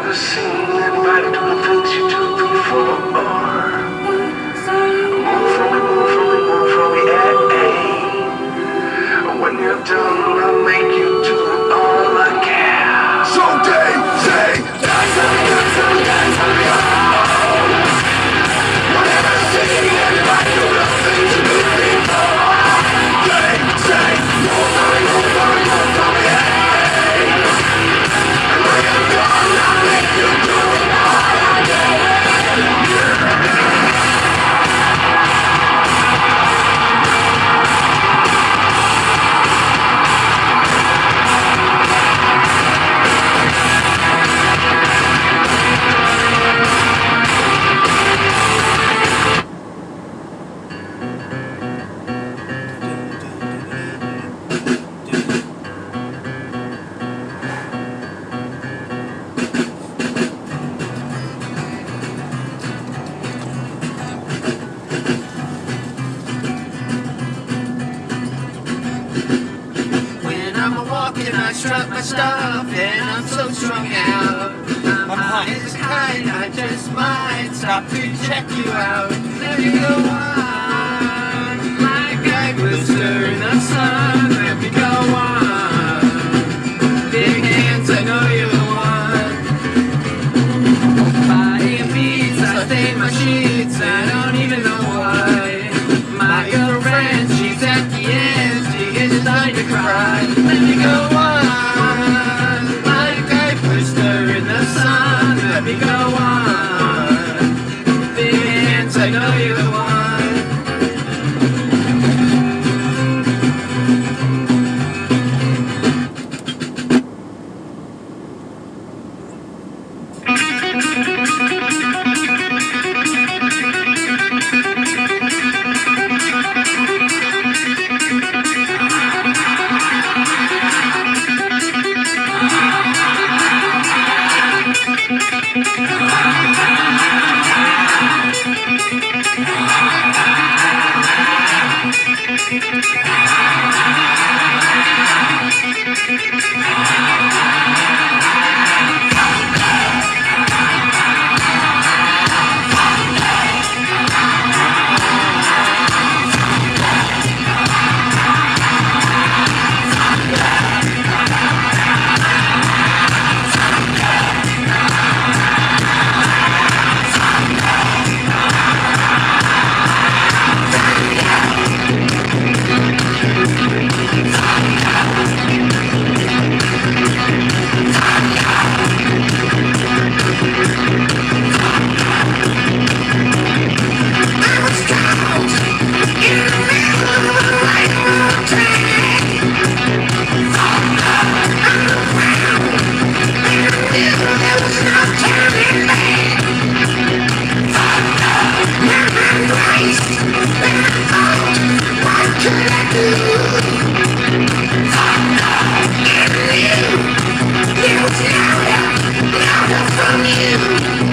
never seen anybody do the things you do before. Move from me, When you're done, I'll make you do all I can. So they say, dance for me, dance for me, whatever seen anybody do the things you do before. They say, move from me, move from me, move from me, when you're done, I'll make you do all I can. I strut my stuff and I'm so strung out. I'm high as a kite, I just might stop to check you out. Let me go on, like I glister in the sun. Let me go on, big hands, I know you want. Body and beats, I stain my sheets, I don't even know why. My girlfriend, she's at the end, she gets starting to cry. Let me go on, like I pushed her in the sun. Let me go on, big hands, I know you want. From you